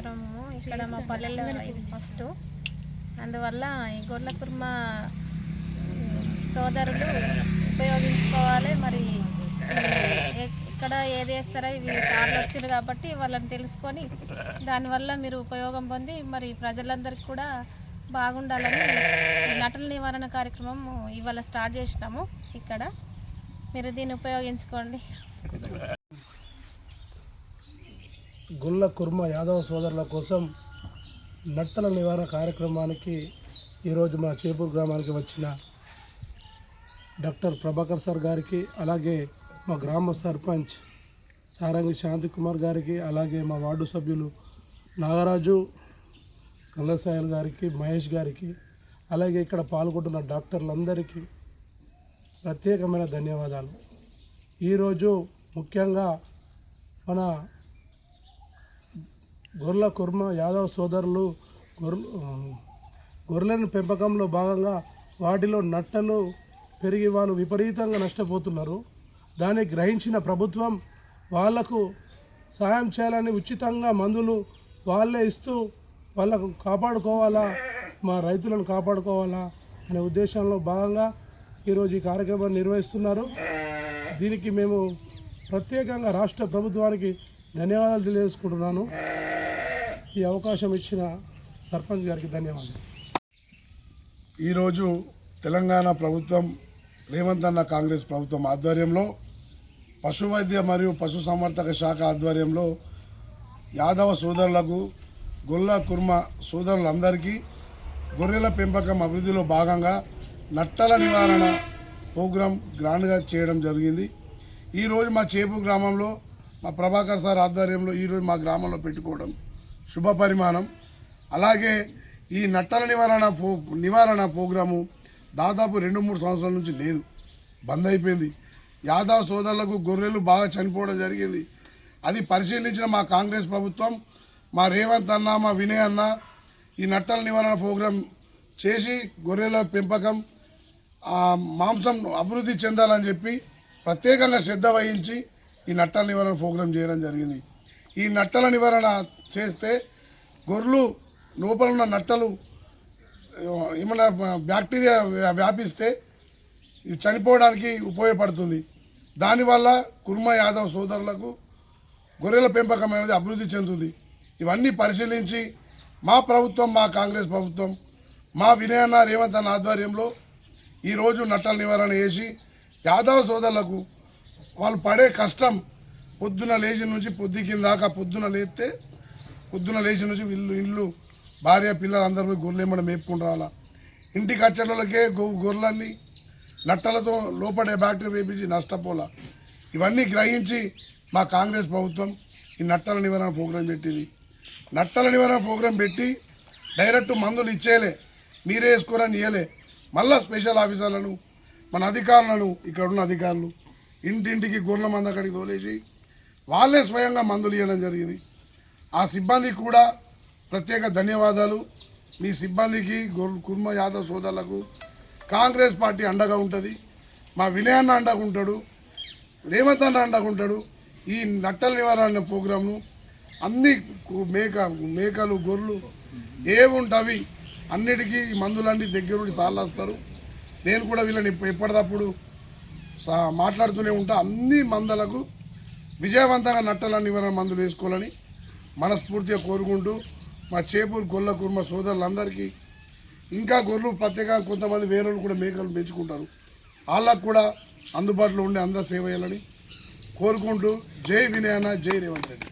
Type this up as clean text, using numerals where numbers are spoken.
కార్యక్రమము ఇక్కడ మా పల్లెల్లో ఇది ఫస్ట్. అందువల్ల ఈ గొర్రెల కుర్మ సోదరులు ఉపయోగించుకోవాలి. మరి ఇక్కడ ఏది వేస్తారో ఇవి సార్లు వచ్చారు కాబట్టి వాళ్ళని తెలుసుకొని దానివల్ల మీరు ఉపయోగం పొంది మరి ప్రజలందరికీ కూడా బాగుండాలని నటల నివారణ కార్యక్రమం ఇవాళ స్టార్ట్ చేసినాము. ఇక్కడ మీరు దీన్ని ఉపయోగించుకోండి. గొల్ల కుర్మ యాదవ సోదరుల కోసం నట్టల నివారణ కార్యక్రమానికి ఈరోజు మా చేపూరు గ్రామానికి వచ్చిన డాక్టర్ ప్రభాకర్ సార్ గారికి, అలాగే మా గ్రామ సర్పంచ్ సారంగి శాంతి కుమార్ గారికి, అలాగే మా వార్డు సభ్యులు నాగరాజు కల్లసాయల్ గారికి, మహేష్ గారికి, అలాగే ఇక్కడ పాల్గొంటున్న డాక్టర్లందరికీ ప్రత్యేకమైన ధన్యవాదాలు. ఈరోజు ముఖ్యంగా మన గొర్రెల కుర్మ యాదవ సోదరులు గొర్రెలను పెంపకంలో భాగంగా వాటిలో నట్టలు పెరిగి వాళ్ళు విపరీతంగా నష్టపోతున్నారు. దాన్ని గ్రహించిన ప్రభుత్వం వాళ్లకు సహాయం చేయాలని ఉచితంగా మందులు వాళ్ళే ఇస్తూ వాళ్ళకు కాపాడుకోవాలా, మా రైతులను కాపాడుకోవాలా అనే ఉద్దేశంలో భాగంగా ఈరోజు ఈ కార్యక్రమాన్ని నిర్వహిస్తున్నారు. దీనికి మేము ప్రత్యేకంగా రాష్ట్ర ప్రభుత్వానికి ధన్యవాదాలు తెలియజేసుకుంటున్నాను. ఈ అవకాశం ఇచ్చిన సర్పంచ్ గారికి ధన్యవాదాలు. ఈరోజు తెలంగాణ ప్రభుత్వం రేవంత్ అన్న కాంగ్రెస్ ప్రభుత్వం ఆధ్వర్యంలో పశువైద్య మరియు పశుసంవర్ధక శాఖ ఆధ్వర్యంలో యాదవ సోదరులకు, గొల్ల కుర్మ సోదరులందరికీ గొర్రెల పెంపకం అభివృద్ధిలో భాగంగా నట్టల నివారణ ప్రోగ్రాం గ్రాండ్గా చేయడం జరిగింది. ఈరోజు మా చేపు గ్రామంలో మా ప్రభాకర్ సార్ ఆధ్వర్యంలో ఈరోజు మా గ్రామంలో పెట్టుకోవడం శుభ పరిమాణం. అలాగే ఈ నట్టల నివారణ ప్రోగ్రాము దాదాపు 2-3 సంవత్సరాల నుంచి లేదు, బంద్ అయిపోయింది. యాదవ సోదరులకు గొర్రెలు బాగా చనిపోవడం జరిగింది. అది పరిశీలించిన మా కాంగ్రెస్ ప్రభుత్వం, మా రేవంత్ అన్న, మా వినయ్ అన్న ఈ నట్టల నివారణ ప్రోగ్రాం చేసి గొర్రెల పెంపకం మాంసం అభివృద్ధి చెందాలని చెప్పి ప్రత్యేకంగా శ్రద్ధ వహించి ఈ నట్టల నివారణ ప్రోగ్రాం చేయడం జరిగింది. ఈ నట్టల నివారణ చేస్తే గొర్రెలు లోపల ఉన్న నట్టలు ఏమైనా బ్యాక్టీరియా వ్యాపిస్తే ఇవి చనిపోవడానికి ఉపయోగపడుతుంది. దానివల్ల కుర్మ యాదవ సోదరులకు గొర్రెల పెంపకం అనేది అభివృద్ధి చెందుతుంది. ఇవన్నీ పరిశీలించి మా ప్రభుత్వం, మా కాంగ్రెస్ ప్రభుత్వం, మా వినయన్న రేవంత్ అన్న ఆధ్వర్యంలో ఈరోజు నట్టల నివారణ చేసి యాదవ సోదరులకు వాళ్ళు పడే కష్టం పొద్దున లేచి నుంచి పొద్దుకిందాకా పొద్దున లేచి నుంచి ఇల్లు భార్య పిల్లలు అందరూ పోయి గొర్రెలు ఏమన్నా మేపుకుంటూ రావాలా. ఇంటికి వచ్చేటోళ్ళకే గొర్రెలన్నీ నట్టలతో లోపడే బ్యాక్టీరియా వేపించి నష్టపోలా. ఇవన్నీ గ్రహించి మా కాంగ్రెస్ ప్రభుత్వం ఈ నట్టల నివారణ ప్రోగ్రాం పెట్టింది. నట్టల నివారణ ప్రోగ్రాం పెట్టి డైరెక్ట్ మందులు ఇచ్చేయలే, మీరే వేసుకోరని ఇయ్యలే. మళ్ళీ స్పెషల్ ఆఫీసర్లను, మన అధికారులను, ఇక్కడ ఉన్న అధికారులు ఇంటింటికి గొర్రెల మంద అక్కడికి తోలేసి వాళ్ళే స్వయంగా మందులు ఇవ్వడం జరిగింది. ఆ సిబ్బందికి కూడా ప్రత్యేక ధన్యవాదాలు. మీ సిబ్బందికి, కుర్మ యాదవ్ సోదరులకు కాంగ్రెస్ పార్టీ అండగా ఉంటుంది. మా వినయన్న అండగా ఉంటాడు, రేవంత్ అన్న అండగా ఉంటాడు. ఈ నట్టల నివారణ ప్రోగ్రాంను అన్ని మేకలు, గొర్రెలు ఏవి ఉంటావి అన్నిటికీ ఈ మందులన్నీ దగ్గరుండి సార్లు వస్తారు. నేను కూడా వీళ్ళని ఎప్పటికప్పుడు మాట్లాడుతూనే ఉంటా. అన్ని మందలకు విజయవంతంగా నట్టల నివారణ మందులు వేసుకోవాలని మనస్ఫూర్తిగా కోరుకుంటూ మా చేపూరు గొల్ల కుర్మ సోదరులందరికీ, ఇంకా గొర్రెలు ప్రత్యేకంగా కొంతమంది వేరే కూడా మేకలు పెంచుకుంటారు, వాళ్ళకు కూడా అందుబాటులో ఉండే అందరూ సేవ చేయాలని కోరుకుంటూ జై వినయన, జై రేవంత్ రెడ్డి.